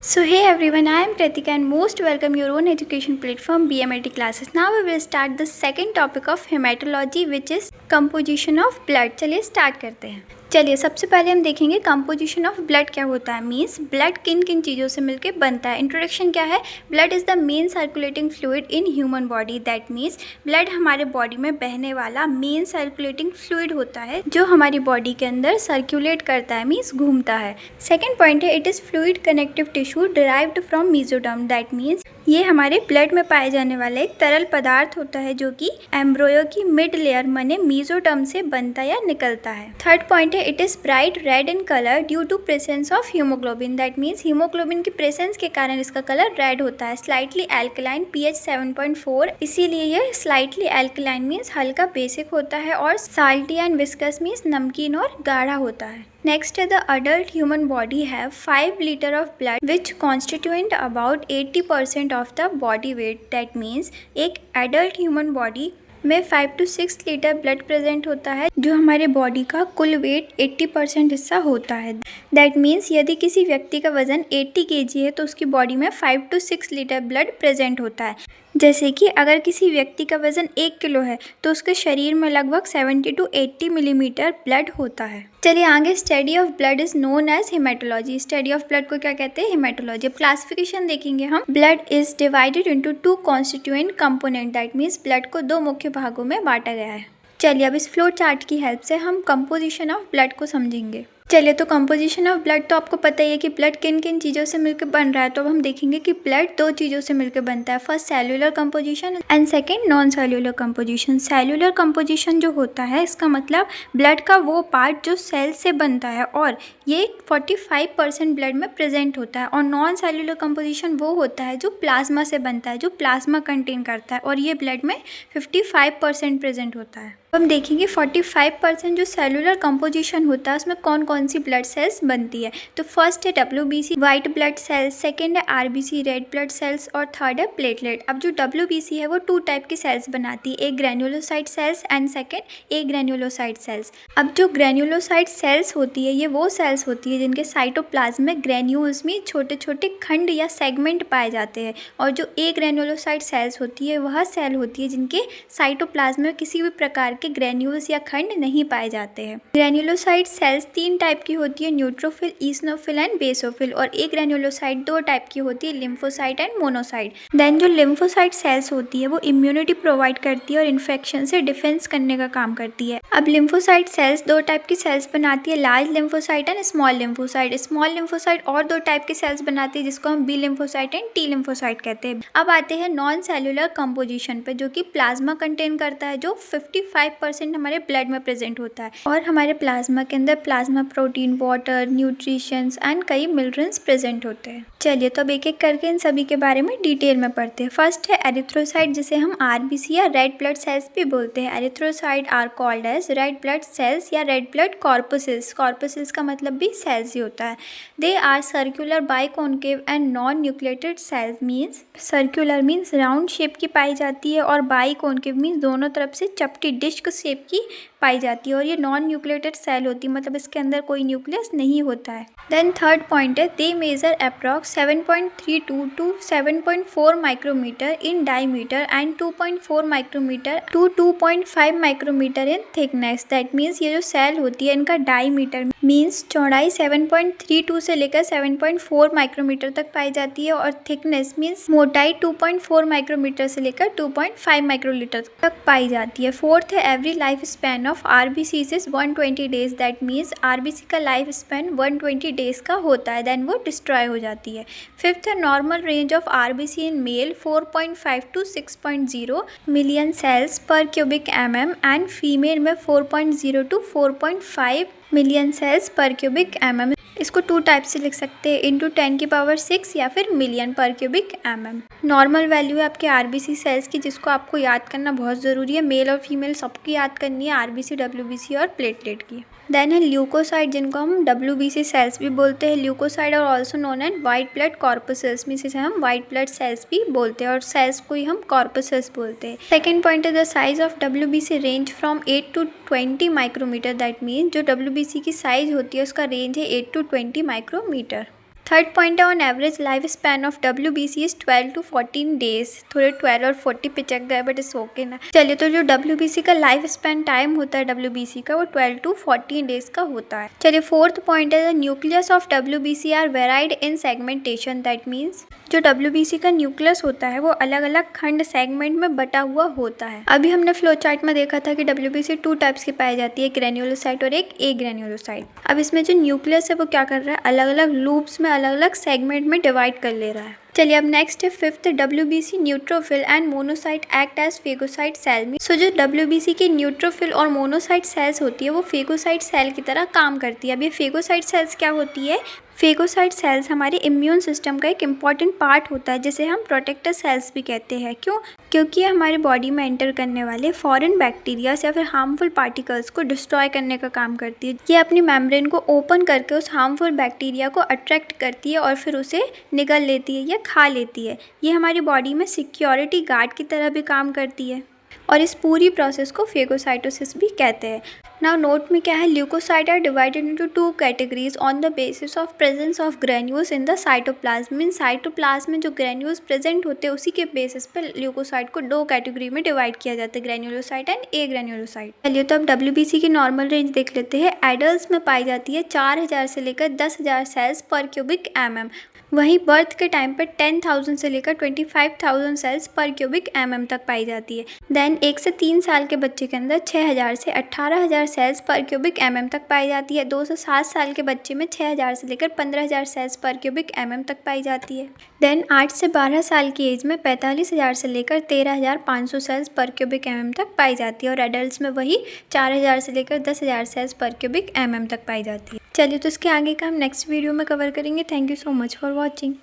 So hey everyone, I am Kritika and most welcome your own education platform BMLT classes. Now we will start the second topic of hematology which is composition of blood. चलिए start करते हैं। चलिए सबसे पहले हम देखेंगे composition of blood क्या होता है। मीन्स ब्लड किन किन चीज़ों से मिलकर बनता है। इंट्रोडक्शन क्या है, blood is the main circulating fluid in human body. That means blood हमारे बॉडी में बहने वाला मेन सर्कुलेटिंग फ्लूइड होता है जो हमारी बॉडी के अंदर सर्कुलेट करता है, मीन्स घूमता है। सेकेंड पॉइंट है, it is fluid connective tissue derived from mesoderm. That means ये हमारे ब्लड में पाए जाने वाला एक तरल पदार्थ होता है जो कि एम्ब्रोयो की मिड लेयर माने मेसोडर्म से बनता या निकलता है। थर्ड पॉइंट है, it is bright red in colour due to presence of haemoglobin. That means haemoglobin की प्रेजेंस के कारण इसका कलर रेड होता है। स्लाइटली एल्कलाइन, pH 7.4, इसीलिए ये स्लाइटली एल्कलाइन मीन्स हल्का बेसिक होता है और साल्टी एंड विस्कस मीन्स नमकीन और गाढ़ा होता है। Next, the adult human body have 5 liter of blood which constituent about 80% of the body weight. That means एक adult human body में 5 to 6 लीटर ब्लड प्रेजेंट होता है जो हमारे बॉडी का कुल वेट 80% हिस्सा होता है। दैट मीन्स यदि किसी व्यक्ति का वजन 80 kg है तो उसकी बॉडी में 5 to 6 लीटर ब्लड प्रेजेंट होता है। जैसे कि अगर किसी व्यक्ति का वजन 1 किलो है तो उसके शरीर में लगभग 70 to 80 मिलीमीटर ब्लड होता है। चलिए आगे, study of blood is known as haematology. Study of blood को क्या कहते हैं, हेमेटोलॉजी। अब क्लासिफिकेशन देखेंगे हम। Blood is divided into 2 constituent component. That means blood को 2 मुख्य भागों में बांटा गया है। चलिए अब इस फ्लो चार्ट की हेल्प से हम कंपोजिशन ऑफ ब्लड को समझेंगे। चलिए तो कंपोजिशन ऑफ ब्लड तो आपको पता ही है कि ब्लड किन किन चीज़ों से मिलकर बन रहा है। तो अब हम देखेंगे कि ब्लड 2 चीज़ों से मिलकर बनता है। First cellular composition and second non cellular composition. Cellular composition जो होता है इसका मतलब ब्लड का वो पार्ट जो सेल से बनता है और ये 45% ब्लड में प्रेजेंट होता है। और नॉन सेल्यूलर कंपोजिशन वो होता है जो प्लाज्मा से बनता है, जो प्लाज्मा कंटेन करता है और ये ब्लड में 55% प्रेजेंट होता है। हम देखेंगे 45% जो सेलुलर कंपोजिशन होता है उसमें कौन कौन सी ब्लड सेल्स बनती है। तो फर्स्ट है WBC white blood cells, second है RBC रेड ब्लड सेल्स और थर्ड है प्लेटलेट। अब जो WBC है वो 2 टाइप की सेल्स बनाती है, एक granulocyte cells and second agranulocyte cells. अब जो ग्रेन्युलोसाइट सेल्स होती है ये वो सेल्स होती है जिनके साइटोप्लाज्म में ग्रेन्यूल्स में छोटे छोटे खंड या सेगमेंट पाए जाते हैं। और जो ए ग्रेन्युलोसाइट सेल्स होती है वह सेल होती है जिनके साइटोप्लाज्म में किसी भी प्रकार के ग्रेन्यूल्स या खंड नहीं पाए जाते हैं। ग्रेन्युलोसाइट सेल्स 3 टाइप की होती है, न्यूट्रोफिल, ईसनोफिल एंड बेसोफिल। और एक ग्रेन्युलोसाइट 2 टाइप की होती है, लिम्फोसाइट एंड मोनोसाइट। देन जो लिम्फोसाइट सेल्स होती है वो इम्यूनिटी प्रोवाइड करती है और इन्फेक्शन से डिफेंस करने का काम करती है। अब लिम्फोसाइट सेल्स 2 टाइप की सेल्स बनाती है, large lymphocyte and small lymphocyte. Small lymphocyte और 2 टाइप की सेल्स बनाती है जिसको हम B lymphocyte and T lymphocyte कहते हैं। अब आते हैं नॉन सेल्युलर कंपोजिशन पे जो कि प्लाज्मा कंटेन करता है, जो 55% हमारे ब्लड में प्रेजेंट होता है। और हमारे प्लाज्मा के अंदर plasma protein, water, nutritions and कई मिनरल्स प्रेजेंट होते हैं। चलिए तो अब एक एक करके इन सभी के बारे में डिटेल में पढ़ते हैं। फर्स्ट है एरिथ्रोसाइट जिसे हम RBC या रेड ब्लड सेल्स भी बोलते हैं। Erythrocyte are called as red blood cells या रेड ब्लड कॉर्पसेल्स। कॉर्पसेल्स का मतलब भी सेल्स ही होता है। They are circular biconcave and non nucleated cells. Means circular means round shape की पाई जाती है और बाइकॉन्केव मीन्स दोनों तरफ से चपटी डिस्क शेप की पाई जाती है। और ये नॉन न्यूक्लिएटेड सेल होती है, मतलब इसके अंदर कोई न्यूक्लियस नहीं होता है। देन थर्ड पॉइंट है, they measure approx 7.32 to 7.4 micrometre in diameter and 2.4 micrometre to 2.5 micrometre in thickness. That means ये जो सेल होती है इनका डायमीटर मीन्स चौड़ाई 7.32 से लेकर 7.4 माइक्रोमीटर तक पाई जाती है और थिकनेस मीन्स मोटाई 2.4 माइक्रोमीटर से लेकर 2.5 माइक्रोलीटर तक पाई जाती है। फोर्थ है, every life span of RBC is 120 days. That means RBC का लाइफ स्पैन 120 डेज का होता है, देन वो डिस्ट्रॉय हो जाती है। फिफ्थ है, normal range of RBC in male 4.5 to 6.0 million cells per cubic mm and female में 4.0 to 4.5 million cells per cubic mm। इसको 2 टाइप से लिख सकते हैं, इंटू 10⁶ या फिर मिलियन पर क्यूबिक mm। नॉर्मल वैल्यू है आपके RBC सेल्स की जिसको आपको याद करना बहुत ज़रूरी है। मेल और फीमेल सबकी याद करनी है, RBC, WBC और प्लेटलेट की। देन है ल्यूकोसाइट जिनको हम WBC सेल्स भी बोलते हैं। ल्यूकोसाइट और also known as white blood corpuscles, means इसे हम वाइट ब्लड सेल्स भी बोलते हैं और सेल्स को ही हम कॉर्पसेल्स बोलते हैं। सेकेंड पॉइंट है, the size of WBC range from 8 to 20 micrometre. That means जो WBC की साइज होती है उसका रेंज है 8 to 20 माइक्रोमीटर। थर्ड पॉइंट है on average life span of WBC is 12 to 14 days. थोड़े 12 और 40 पे चक गए बट इट्स ओके ना। चलिए, तो जो WBC का लाइफ स्पैन टाइम होता है WBC का, वो 12 to 14 डेज का होता है। चलिए, फोर्थ पॉइंट है the nucleus of WBC are varied in segmentation. That means जो WBC का न्यूक्लियस होता है वो अलग अलग खंड सेगमेंट में बटा हुआ होता है। अभी हमने फ्लो चार्ट में देखा था कि WBC 2 टाइप्स की पाई जाती है, एक ग्रेन्युलोसाइट और एक एग्रेन्युलोसाइट। अब इसमें जो न्यूक्लियस है वो क्या कर रहा है, अलग अलग लूप्स में अलग अलग सेगमेंट में डिवाइड कर ले रहा है। चलिए, अब नेक्स्ट है fifth, WBC neutrophil and monocyte act as phagocyte cell. So जो WBC की न्यूट्रोफिल और मोनोसाइट सेल्स होती है वो फेगोसाइट सेल की तरह काम करती है। अब ये फेगोसाइट सेल्स क्या होती है, फेगोसाइट सेल्स हमारे इम्यून सिस्टम का एक इम्पॉर्टेंट पार्ट होता है, जिसे हम प्रोटेक्टर सेल्स भी कहते हैं। क्यों? क्योंकि ये हमारे बॉडी में एंटर करने वाले फॉरेन बैक्टीरियाज या फिर हार्मफुल पार्टिकल्स को डिस्ट्रॉय करने का काम करती है। ये अपनी मेम्ब्रेन को ओपन करके उस हार्मफुल बैक्टीरिया को अट्रैक्ट करती है और फिर उसे निगल लेती है या खा लेती है। ये हमारी बॉडी में सिक्योरिटी गार्ड की तरह भी काम करती है और इस पूरी प्रोसेस को फेगोसाइटोसिस भी कहते हैं। नाउ नोट में क्या है, leukocyte are divided into 2 categories on the basis of presence of granules in the cytoplasm. Mean cytoplasm में जो ग्रेन्यूल्स प्रेजेंट होते हैं उसी के बेसिस पे ल्यूकोसाइट को 2 कैटेगरी में डिवाइड किया जाता है, ग्रेन्युलोसाइट एंड एग्रेन्युलोसाइट। चलिए, तो अब WBC की नॉर्मल रेंज देख लेते हैं। एडल्ट में पाई जाती है 4000 से लेकर 10,000 सेल्स पर क्यूबिक mm। वहीं बर्थ के टाइम पर 10,000 से लेकर 25,000 सेल्स पर क्यूबिक mm तक पाई जाती है। देन 1 से 3 साल के बच्चे के अंदर 6,000 से 18,000 सेल्स पर क्यूबिक mm तक पाई जाती है। 2 से 7 साल के बच्चे में 6,000 से लेकर 15,000 सेल्स पर क्यूबिक mm तक पाई जाती है। देन 8 से 12 साल की एज में 45,000 से लेकर 13,500 सेल्स पर क्यूबिक mm तक पाई जाती है और एडल्ट में वही 4,000 से लेकर 10,000 सेल्स पर क्यूबिक mm तक पाई जाती है। चलिए, तो इसके आगे का हम नेक्स्ट वीडियो में कवर करेंगे। Thank you so much for watching.